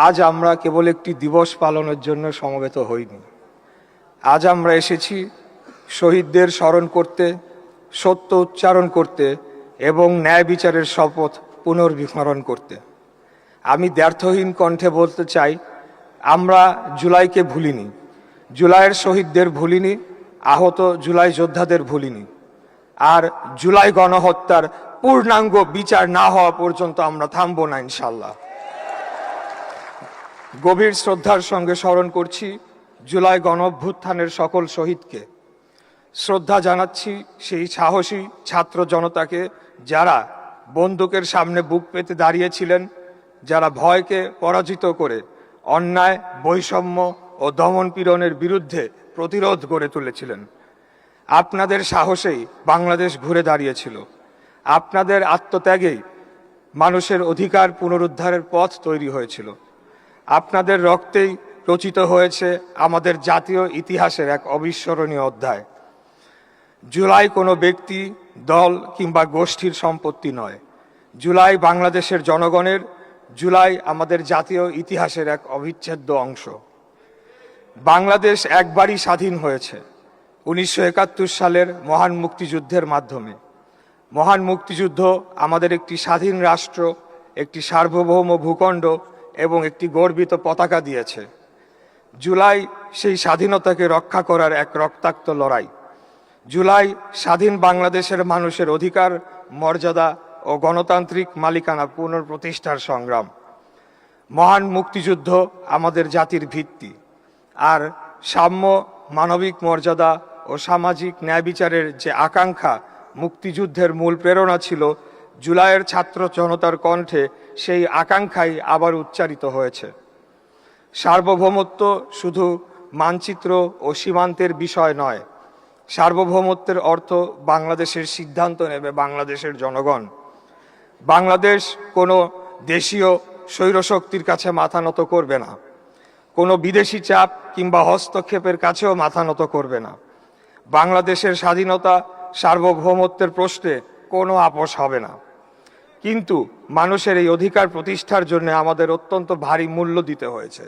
আজ আমরা কেবল একটি দিবস পালনের জন্য সমবেত হইনি। আজ আমরা এসেছি শহীদদের স্মরণ করতে, সত্য উচ্চারণ করতে এবং ন্যায় বিচারের শপথ পুনর্বিস্মরণ করতে। আমি দ্ব্যর্থহীন কণ্ঠে বলতে চাই, আমরা জুলাইকে ভুলিনি, জুলাইয়ের শহীদদের ভুলিনি, আহত জুলাই যোদ্ধাদের ভুলিনি। আর জুলাই গণহত্যার পূর্ণাঙ্গ বিচার না হওয়া পর্যন্ত আমরা থামব না ইনশাল্লাহ। গভীর শ্রদ্ধার সঙ্গে স্মরণ করছি জুলাই গণঅভ্যুত্থানের সকল শহীদকে। শ্রদ্ধা জানাচ্ছি সেই সাহসী ছাত্র জনতাকে যারা বন্দুকের সামনে বুক পেতে দাঁড়িয়েছিলেন, যারা ভয়কে পরাজিত করে অন্যায়, বৈষম্য ও দমনপীড়নের বিরুদ্ধে প্রতিরোধ গড়ে তুলেছিলেন। আপনাদের সাহসেই বাংলাদেশ ঘুরে দাঁড়িয়েছিল। আপনাদের আত্মত্যাগেই মানুষের অধিকার পুনরুদ্ধারের পথ তৈরি হয়েছিল। আপনাদের রক্তেই রচিত হয়েছে আমাদের জাতীয় ইতিহাসের এক অবিস্মরণীয় অধ্যায়। জুলাই কোনো ব্যক্তি, দল কিংবা গোষ্ঠীর সম্পত্তি নয়। জুলাই বাংলাদেশের জনগণের, জুলাই আমাদের জাতীয় ইতিহাসের এক অবিচ্ছেদ্য অংশ। বাংলাদেশ একবারই স্বাধীন হয়েছে 1971 সালের মহান মুক্তিযুদ্ধের মাধ্যমে। মহান মুক্তিযুদ্ধ আমাদের একটি স্বাধীন রাষ্ট্র, একটি সার্বভৌম ভূখণ্ড এবং একটি গর্বিত পতাকা দিয়েছে। জুলাই সেই স্বাধীনতাকে রক্ষা করার এক রক্তাক্ত লড়াই। জুলাই স্বাধীন বাংলাদেশের মানুষের অধিকার, মর্যাদা ও গণতান্ত্রিক মালিকানা পুনঃপ্রতিষ্ঠার সংগ্রাম। মহান মুক্তিযুদ্ধ আমাদের জাতির ভিত্তি। আর সাম্য, মানবিক মর্যাদা ও সামাজিক ন্যায় বিচারের যে আকাঙ্ক্ষা মুক্তিযুদ্ধের মূল প্রেরণা ছিল, জুলাইয়ের ছাত্র জনতার কণ্ঠে সেই আকাঙ্ক্ষাই আবার উচ্চারিত হয়েছে। সার্বভৌমত্ব শুধু মানচিত্র ও সীমান্তের বিষয় নয়। সার্বভৌমত্বের অর্থ বাংলাদেশের সিদ্ধান্ত নেবে বাংলাদেশের জনগণ। বাংলাদেশ কোনো দেশীয় স্বৈরশক্তির কাছে মাথা নত করবে না, কোনো বিদেশি চাপ কিংবা হস্তক্ষেপের কাছেও মাথা নত করবে না। বাংলাদেশের স্বাধীনতা, সার্বভৌমত্বের প্রশ্নে কোনো আপোষ হবে না। কিন্তু মানুষের এই অধিকার প্রতিষ্ঠার জন্য আমাদের অত্যন্ত ভারী মূল্য দিতে হয়েছে।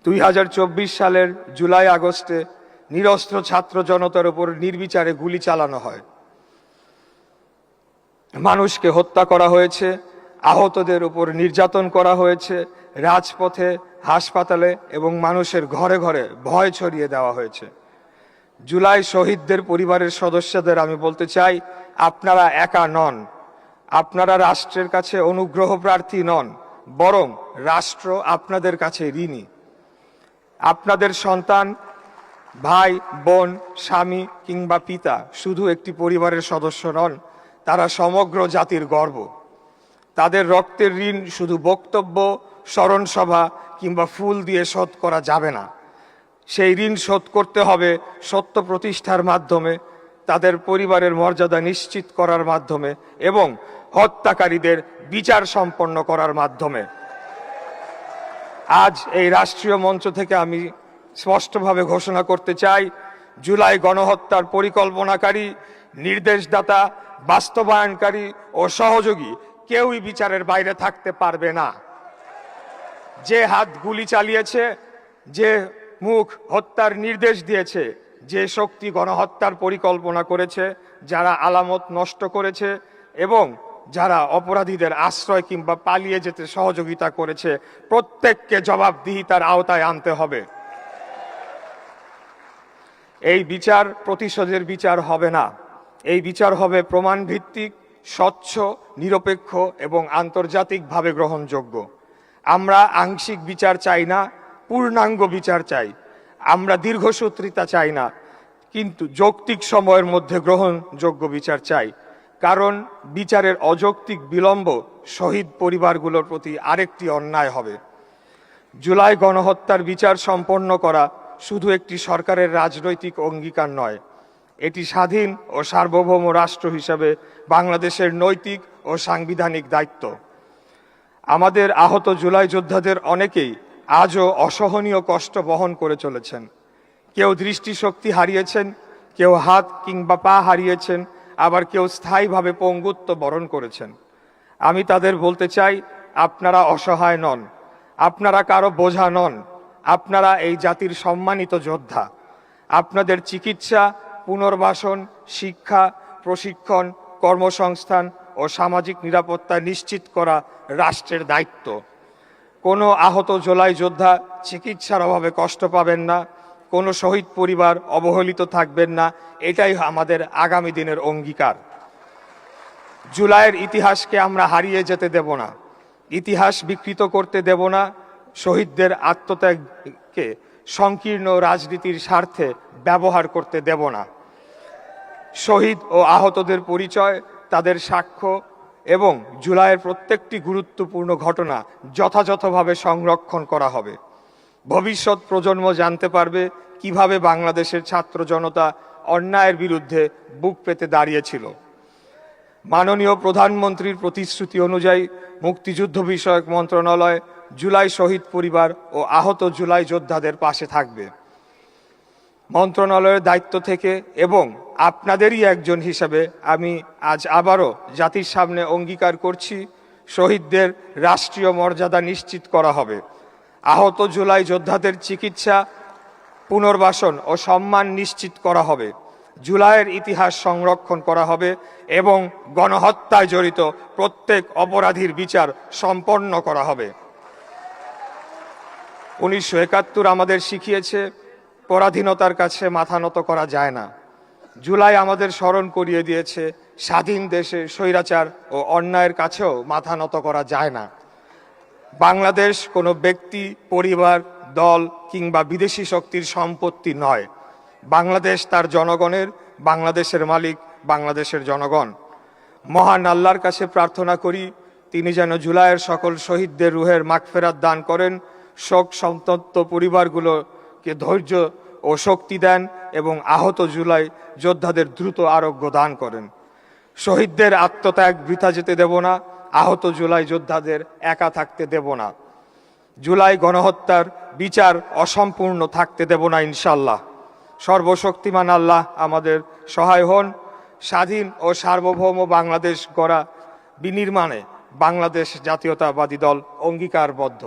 2024 সালের জুলাই আগস্টে নিরস্ত্র ছাত্র জনতার উপর নির্বিচারে গুলি চালানো হয়। মানুষকে হত্যা করা হয়েছে, আহতদের উপর নির্যাতন করা হয়েছে, রাজপথে, হাসপাতালে এবং মানুষের ঘরে ঘরে ভয় ছড়িয়ে দেওয়া হয়েছে। জুলাই শহীদদের পরিবারের সদস্যদের আমি বলতে চাই, আপনারা একা নন। আপনারা রাষ্ট্রের কাছে অনুগ্রহ প্রার্থী নন, বরং রাষ্ট্র আপনাদের কাছে ঋণী। আপনাদের সন্তান, ভাই, বোন, স্বামী কিংবা পিতা শুধু একটি পরিবারের সদস্য নন, তারা সমগ্র জাতির গর্ব। তাদের রক্তের ঋণ শুধু বক্তব্য, স্মরণসভা কিংবা ফুল দিয়ে শোধ করা যাবে না। সেই ঋণ শোধ করতে হবে সত্য প্রতিষ্ঠার মাধ্যমে, তাদের পরিবারের মর্যাদা নিশ্চিত করার মাধ্যমে এবং হত্যাকারীদের বিচার সম্পন্ন করার মাধ্যমে। আজ এই রাষ্ট্রীয় মঞ্চ থেকে আমি স্পষ্টভাবে ঘোষণা করতে চাই, জুলাই গণহত্যার পরিকল্পনাকারী, নির্দেশদাতা, বাস্তবায়নকারী ও সহযোগী কেউই বিচারের বাইরে থাকতে পারবে না। যে হাত গুলি চালিয়েছে, যে মুখ হত্যার নির্দেশ দিয়েছে, যে শক্তি গণহত্যার পরিকল্পনা করেছে, যারা আলামত নষ্ট করেছে এবং যারা অপরাধীদের আশ্রয় কিংবা পালিয়ে যেতে সহযোগিতা করেছে, প্রত্যেককে জবাবদিহিতার আওতায় আনতে হবে। এই বিচার প্রতিশোধের বিচার হবে না। এই বিচার হবে প্রমাণ ভিত্তিক, স্বচ্ছ, নিরপেক্ষ এবং আন্তর্জাতিকভাবে গ্রহণযোগ্য। আমরা আংশিক বিচার চাই না, পূর্ণাঙ্গ বিচার চাই। আমরা দীর্ঘসূত্রিতা চাই না, কিন্তু যৌক্তিক সময়ের মধ্যে গ্রহণযোগ্য বিচার চাই। কারণ বিচারের অযৌক্তিক বিলম্ব শহীদ পরিবারগুলোর প্রতি আরেকটি অন্যায় হবে। জুলাই গণহত্যার বিচার সম্পন্ন করা শুধু একটি সরকারের রাজনৈতিক অঙ্গীকার নয়, এটি স্বাধীন ও সার্বভৌম রাষ্ট্র হিসেবে বাংলাদেশের নৈতিক ও সাংবিধানিক দায়িত্ব। আমাদের আহত জুলাই যোদ্ধাদের অনেকেই আজও অসহনীয় কষ্ট বহন করে চলেছেন। কেউ দৃষ্টিশক্তি হারিয়েছেন, কেউ হাত কিংবা পা হারিয়েছেন, আবার কেউ স্থায়ীভাবে পঙ্গুত্ব বরণ করেছেন। আমি তাদের বলতে চাই, আপনারা অসহায় নন, আপনারা কারো বোঝা নন, আপনারা এই জাতির সম্মানিত যোদ্ধা। আপনাদের চিকিৎসা, পুনর্বাসন, শিক্ষা, প্রশিক্ষণ, কর্মসংস্থান ও সামাজিক নিরাপত্তা নিশ্চিত করা রাষ্ট্রের দায়িত্ব। কোনো আহত জুলাই যোদ্ধা চিকিৎসার অভাবে কষ্ট পাবেন না, কোনো শহীদ পরিবার অবহেলিত থাকবেন না, এটাই আমাদের আগামী দিনের অঙ্গীকার। জুলাইয়ের ইতিহাসকে আমরা হারিয়ে যেতে দেব না, ইতিহাস বিকৃত করতে দেব না, শহীদদের আত্মত্যাগকে সংকীর্ণ রাজনীতির স্বার্থে ব্যবহার করতে দেব না। শহীদ ও আহতদের পরিচয়, তাদের সাক্ষ্য এবং জুলাইয়ের প্রত্যেকটি গুরুত্বপূর্ণ ঘটনা যথাযথভাবে সংরক্ষণ করা হবে। ভবিষ্যৎ প্রজন্ম জানতে পারবে কিভাবে বাংলাদেশের ছাত্র জনতা অন্যায়ের বিরুদ্ধে বুক পেতে দাঁড়িয়েছিল। মাননীয় প্রধানমন্ত্রীর প্রতিশ্রুতি অনুযায়ী মুক্তিযুদ্ধ বিষয়ক মন্ত্রণালয় জুলাই শহীদ পরিবার ও আহত জুলাই যোদ্ধাদের পাশে থাকবে। মন্ত্রণালয়ের দায়িত্ব থেকে এবং আপনাদেরই একজন হিসেবে আমি আজ আবারও জাতির সামনে অঙ্গীকার করছি, শহীদদের রাষ্ট্রীয় মর্যাদা নিশ্চিত করা হবে, আহত জুলাই যোদ্ধাদের চিকিৎসা, পুনর্বাসন ও সম্মান নিশ্চিত করা হবে, জুলাইয়ের ইতিহাস সংরক্ষণ করা হবে এবং গণহত্যায় জড়িত প্রত্যেক অপরাধীর বিচার সম্পন্ন করা হবে। 1971 আমাদের শিখিয়েছে পরাধীনতার কাছে মাথা নত করা যায় না। জুলাই আমাদের স্মরণ করিয়ে দিয়েছে স্বাধীন দেশে স্বৈরাচার ও অন্যায়ের কাছেও মাথা নত করা যায় না। বাংলাদেশ কোনো ব্যক্তি, পরিবার, দল কিংবা বিদেশি শক্তির সম্পত্তি নয়। বাংলাদেশ তার জনগণের, বাংলাদেশের মালিক বাংলাদেশের জনগণ। মহান আল্লাহর কাছে প্রার্থনা করি তিনি যেন জুলাইয়ের সকল শহীদদের রুহের মাগফিরাত দান করেন, শোক সন্তপ্ত পরিবারগুলোকে ধৈর্য ও শক্তি দেন এবং আহত জুলাই যোদ্ধাদের দ্রুত আরোগ্য দান করেন। শহীদদের আত্মত্যাগ বৃথা যেতে দেব না, আহত জুলাই যোদ্ধাদের একা থাকতে দেব না। জুলাই গণহত্যার বিচার অসম্পূর্ণ থাকতে দেব না ইনশাল্লাহ। সর্বশক্তিমান আল্লাহ আমাদের সহায় হন। স্বাধীন ও সার্বভৌম বাংলাদেশ গড়া বিনির্মাণে বাংলাদেশ জাতীয়তাবাদী দল অঙ্গীকারবদ্ধ।